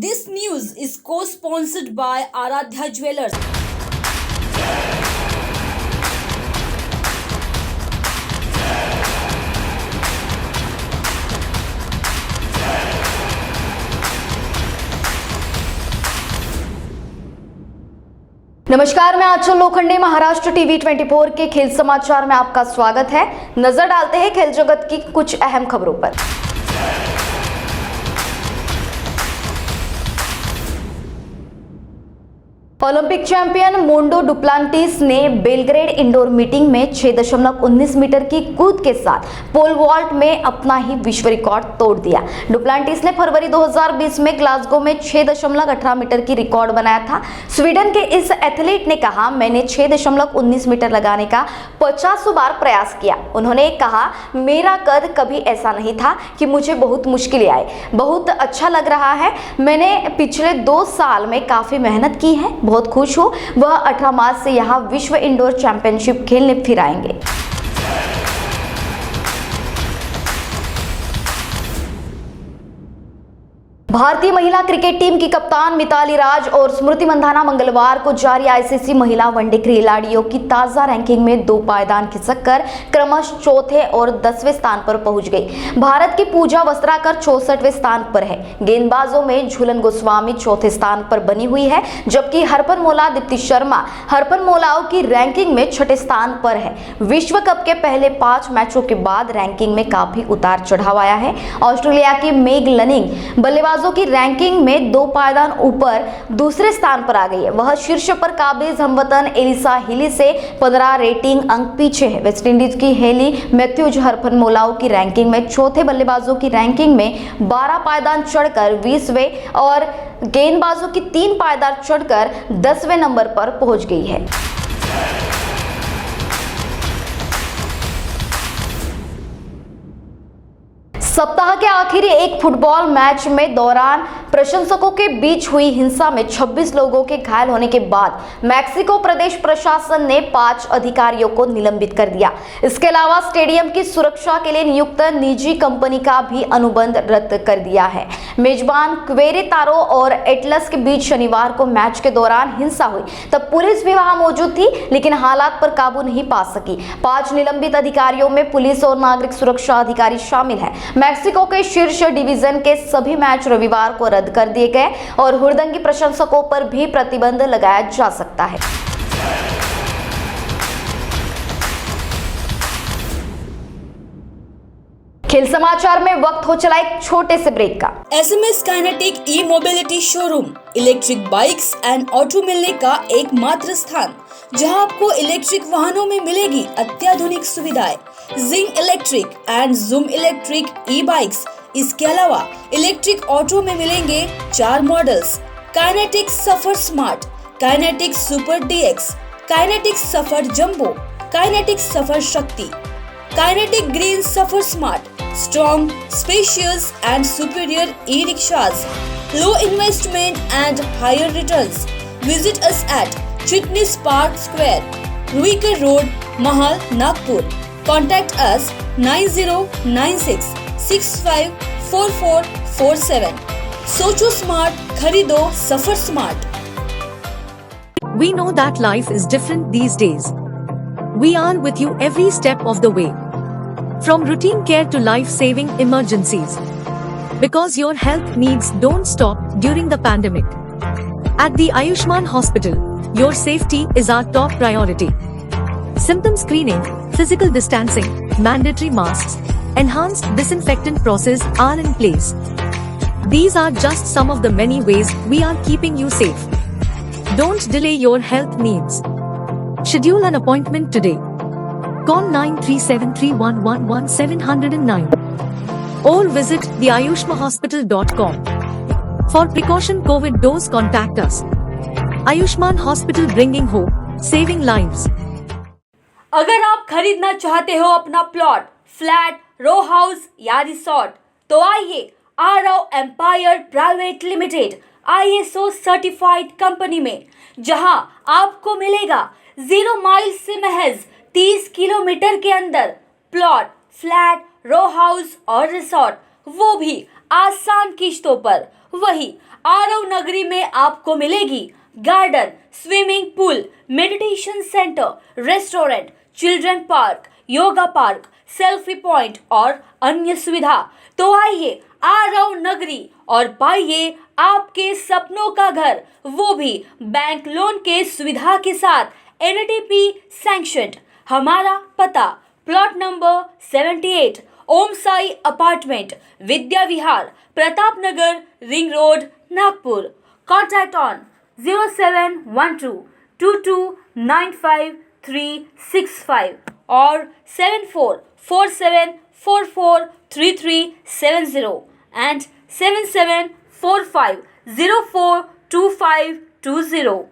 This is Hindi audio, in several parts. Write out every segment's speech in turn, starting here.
This news is co-sponsored by Aradhya Jewelers. नमस्कार, मैं आंचल लोखंडे महाराष्ट्र टीवी 24 के खेल समाचार में आपका स्वागत है। नजर डालते हैं खेल जगत की कुछ अहम खबरों पर। ओलंपिक चैंपियन मोंडो डुप्लांटिस ने बेलग्रेड इंडोर मीटिंग में 6.19 मीटर की कूद के साथ पोल वॉल्ट में अपना ही विश्व रिकॉर्ड तोड़ दिया। डुप्लांटिस ने फरवरी 2020 में ग्लासगो में 6.18 मीटर की रिकॉर्ड बनाया था। स्वीडन के इस एथलीट ने कहा, मैंने 6.19 मीटर लगाने का 50 बार प्रयास किया। उन्होंने कहा, मेरा कद कभी ऐसा नहीं था कि मुझे बहुत मुश्किलें आई। बहुत अच्छा लग रहा है। मैंने पिछले 2 साल में काफी मेहनत की है। बहुत खुश हूँ। वह 18 मार्च से यहाँ विश्व इंडोर चैंपियनशिप खेलने फिर आएंगे। भारतीय महिला क्रिकेट टीम की कप्तान मिताली राज और स्मृति मंधाना मंगलवार को जारी आईसीसी महिला वनडे खिलाड़ियों की ताजा रैंकिंग में 2 पायदान खिसककर क्रमशः चौथे और 10वें स्थान पर पहुंच गई। भारत की पूजा वस्त्राकर 64वें स्थान पर है। गेंदबाजों में झूलन गोस्वामी चौथे स्थान पर बनी हुई है, जबकि हरफनमौला दीप्ति शर्मा हरफनमौलाओं की रैंकिंग में 6ठे स्थान पर है। विश्व कप के पहले 5 मैचों के बाद रैंकिंग में काफी उतार चढ़ाव आया है। ऑस्ट्रेलिया की मेग लनिंग बल्लेबाज की रैंकिंग में 2 पायदान ऊपर दूसरे स्थान पर आ गई है। वह शीर्ष पर काबिज हमवतन एलिसा हिली से 15 रेटिंग अंक पीछे है। वेस्टइंडीज की हेली मैथ्यूज हरफनमौलाओं की रैंकिंग में चौथे, बल्लेबाजों की रैंकिंग में 12 पायदान चढ़कर 20वें और गेंदबाजों की 3 पायदान चढ़कर 10वें नंबर पर पहुंच गई है। सप्ताह के आखिरी एक फुटबॉल मैच में दौरान प्रशंसकों के बीच हुई हिंसा में 26 लोगों के घायल होने के बाद मैक्सिको प्रदेश प्रशासन ने 5 अधिकारियों को निलंबित कर दिया। इसके अलावा स्टेडियम की सुरक्षा के लिए नियुक्त निजी कंपनी का भी अनुबंध रद्द कर दिया है। मेजबान क्वेरेतारो और एटलस के बीच शनिवार को मैच के दौरान हिंसा हुई। तब पुलिस भी वहां मौजूद थी, लेकिन हालात पर काबू नहीं पा सकी। 5 निलंबित अधिकारियों में पुलिस और नागरिक सुरक्षा अधिकारी शामिल है। मैक्सिको के शीर्ष डिवीजन के सभी मैच रविवार को रद्द कर दिए गए और हुड़दंगी प्रशंसकों पर भी प्रतिबंध लगाया जा सकता है। खेल समाचार में वक्त हो चला एक छोटे से ब्रेक का। SMS kinetic E mobility showroom electric bikes and auto मिलने का एकमात्र स्थान, जहां आपको इलेक्ट्रिक वाहनों में मिलेगी अत्याधुनिक सुविधाएं। Zing electric and Zoom electric e bikes. इसके अलावा इलेक्ट्रिक ऑटो में मिलेंगे 4 models: Kinetic Safar Smart, Kinetic Super DX, Kinetic Safar Jumbo, Kinetic Safar Shakti, Kinetic Green Safar Smart, strong, spacious and superior e-rickshaws, low investment and higher returns. Visit us at Fitness Park Square, Ruikar Road, Mahal, Nagpur. Contact us 9096 654447. सोचो स्मार्ट, खरीदो सफर smart. We know that life is different these days. We are with you every step of the way. From routine care to life-saving emergencies. Because your health needs don't stop during the pandemic. At the Ayushman Hospital, your safety is our top priority. Symptom screening, physical distancing, mandatory masks, enhanced disinfectant process are in place. These are just some of the many ways we are keeping you safe. Don't delay your health needs. Schedule an appointment today. Call 9373111709 or visit theayushmahospital.com. For precaution COVID dose contact us. Ayushman Hospital, bringing hope, saving lives. अगर आप खरीदना चाहते हो अपना प्लॉट, फ्लैट, रो हाउस या रिसोर्ट, तो आइए Aarav empire private limited ISO certified company में, जहां आपको मिलेगा 0 माइल से महज 30 किलोमीटर के अंदर प्लॉट, फ्लैट, रो हाउस और रिसोर्ट, वो भी आसान किश्तों पर। वही आरव नगरी में आपको मिलेगी garden, swimming pool, meditation centre, restaurant, children park, yoga park, selfie point और अन्य सुविधा। तो आइए आरव नगरी और पाइए आपके सपनों का घर, वो भी बैंक लोन के सुविधा के साथ, NTP सैंक्शन्ड। हमारा पता plot number 78, Om Sai apartment, Vidya Vihar, Pratap Nagar, ring road, Nagpur. Contact on 0712229535 और 7447443370 and 7745042520।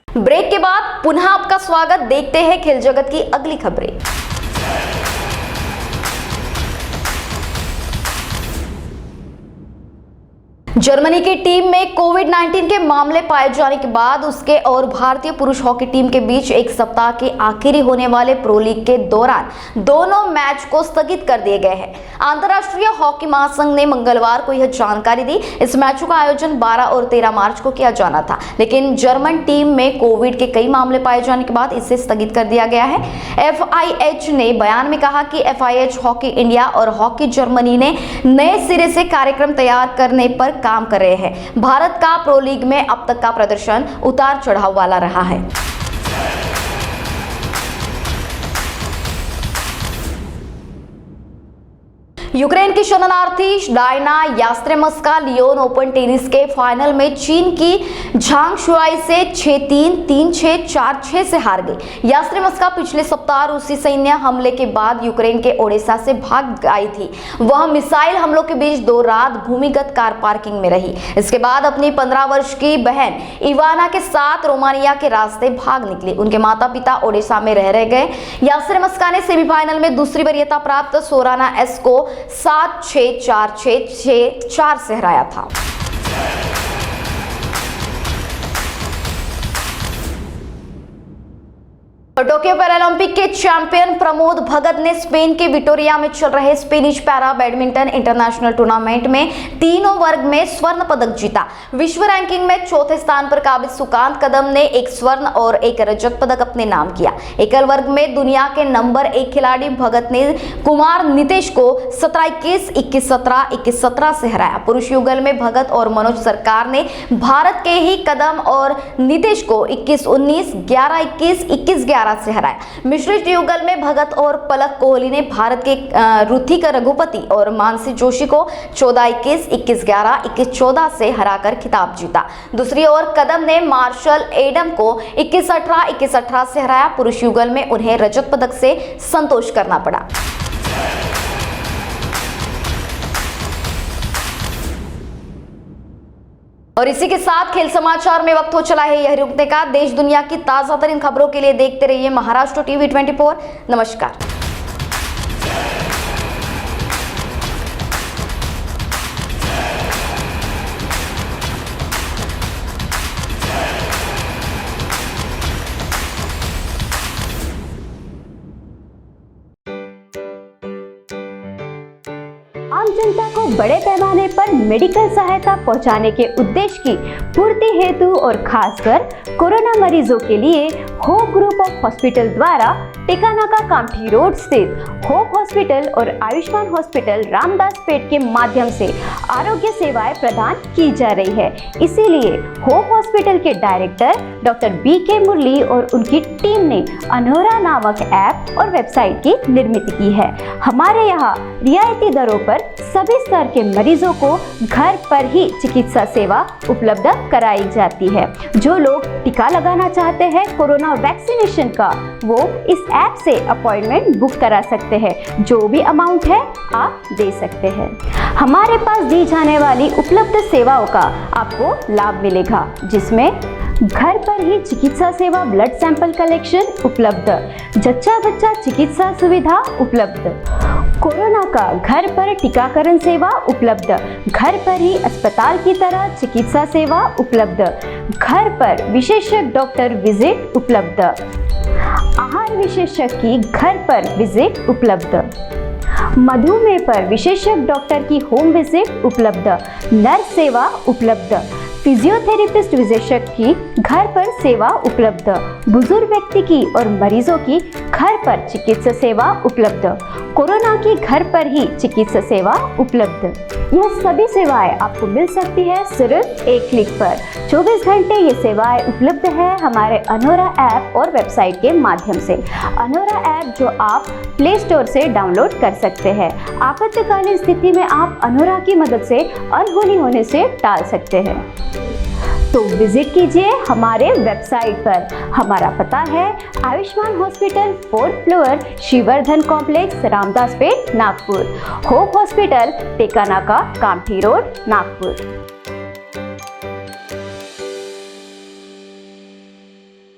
ब्रेक के बाद पुनः आपका स्वागत। देखते हैं खेल जगत की अगली खबरें। जर्मनी की टीम में कोविड-19 के मामले पाए जाने के बाद उसके और भारतीय पुरुष हॉकी टीम के बीच एक सप्ताह के आखिरी होने वाले प्रो लीग के दौरान दोनों मैच को स्थगित कर दिए गए हैं। अंतर्राष्ट्रीय हॉकी महासंघ ने मंगलवार को यह जानकारी दी। इस मैचों का आयोजन 12 और 13 मार्च को किया जाना था, लेकिन जर्मन टीम में कोविड के कई मामले पाए जाने के बाद इसे स्थगित कर दिया गया है। FIH ने बयान में कहा कि FIH हॉकी इंडिया और हॉकी जर्मनी ने नए सिरे से कार्यक्रम तैयार करने पर काम कर रहे हैं। भारत का प्रो लीग में अब तक का प्रदर्शन उतार चढ़ाव वाला रहा है। यूक्रेन की शरणार्थी डायना यास्त्रेमस्का लियोन ओपन टेनिस के फाइनल में चीन की झांग शुआई से 6-3, 3-6, 4-6 से हार गई। यास्त्रेमस्का पिछले सप्ताह रूसी सैन्य हमले के बाद यूक्रेन के ओडेसा से भाग आई थी। वह मिसाइल हमलों के बीच 2 रात भूमिगत कार पार्किंग में रही। इसके बाद अपनी 15 वर्ष की बहन इवाना के साथ रोमानिया के रास्ते भाग निकली। उनके माता पिता ओडेसा में रह गए। यास्त्रेमस्का ने सेमीफाइनल में दूसरी वरीयता प्राप्त सोराना एस को 7-6, 4-6, 6-4 से हराया था। टोक्यो पैरालंपिक के चैंपियन प्रमोद भगत ने स्पेन के विटोरिया में चल रहे Spanish para badminton international tournament में तीनों वर्ग में स्वर्ण पदक जीता। विश्व रैंकिंग में चौथे स्थान पर काबिज सुकांत कदम ने 1 स्वर्ण और 1 रजत पदक अपने नाम किया। एकल वर्ग में दुनिया के नंबर 1 खिलाड़ी भगत ने कुमार नितेश को 17-21, 21-17, 21-17 से हराया। पुरुष युगल में भगत और मनोज सरकार ने भारत के ही कदम और नितेश को 21-19, 11-21, 21-11 से हराया। मिश्रित युगल में भगत और पलक कोहली ने भारत के ऋतिक रघुपति और मानसी जोशी को 14-21, 21-11, 21-14 से हराकर खिताब जीता। दूसरी ओर कदम ने मार्शल एडम को 21-18, 21-18 से हराया। पुरुष युगल में उन्हें रजत पदक से संतोष करना पड़ा। और इसी के साथ खेल समाचार में वक्त हो चला है यह रुकने का। देश दुनिया की ताजा तरीन खबरों के लिए देखते रहिए महाराष्ट्र टीवी 24। नमस्कार। आम जनता को बड़े पैमाने पर मेडिकल सहायता पहुंचाने के उद्देश्य की पूर्ति हेतु और खासकर कोरोना मरीजों के लिए होप ग्रुप ऑफ हॉस्पिटल द्वारा टिकानाका कामठी रोड स्थित होप हॉस्पिटल और आयुष्मान हॉस्पिटल रामदास पेट के माध्यम से आरोग्य सेवाएं प्रदान की जा रही है। इसीलिए होप हॉस्पिटल के डायरेक्टर डॉक्टर BK मुरली और उनकी टीम ने अनोरा नामक ऐप और वेबसाइट की निर्मित की है। हमारे यहाँ रियायती दरों पर सभी स्तर के मरीजों को घर पर ही चिकित्सा सेवा उपलब्ध कराई जाती है। जो लोग टीका लगाना चाहते हैं कोरोना वैक्सीनेशन का, वो इस ऐप से अपॉइंटमेंट बुक करा सकते हैं। जो भी अमाउंट है आप दे सकते हैं। हमारे पास दी जाने वाली उपलब्ध सेवाओं का आपको लाभ मिलेगा, जिसमें घर पर ही चिकित्सा सेवा, ब्लड सैंपल कलेक्शन उपलब्ध, जच्चा बच्चा चिकित्सा सुविधा उपलब्ध, कोरोना का घर पर टीकाकरण सेवा उपलब्ध, घर पर ही अस्पताल की तरह चिकित्सा सेवा उपलब्ध, घर पर विशेषज्ञ डॉक्टर विजिट उपलब्ध, आहार विशेषज्ञ की घर पर विजिट उपलब्ध, मधुमेह पर विशेषज्ञ डॉक्टर की होम विजिट उपलब्ध, नर्स सेवा उपलब्ध, फिजियोथेरेपिस्ट विशेषज्ञ की घर पर सेवा उपलब्ध, बुजुर्ग व्यक्ति की और मरीजों की घर पर चिकित्सा सेवा उपलब्ध, कोरोना की घर पर ही चिकित्सा सेवा उपलब्ध। यह सभी सेवाएं आपको मिल सकती है सिर्फ एक क्लिक पर। 24 घंटे ये सेवाएं उपलब्ध है हमारे अनोरा ऐप और वेबसाइट के माध्यम से। अनोरा ऐप जो आप प्ले स्टोर से डाउनलोड कर सकते हैं। आपातकालीन स्थिति में आप अनोरा की मदद से अनहोनी होने से टाल सकते हैं। तो विजिट कीजिए हमारे वेबसाइट पर। हमारा पता है Ayushman hospital 4th floor, Shrivardhan complex, Ramdas Peth, Nagpur. Hope hospital, Tekanaka, Kamthi road, Nagpur.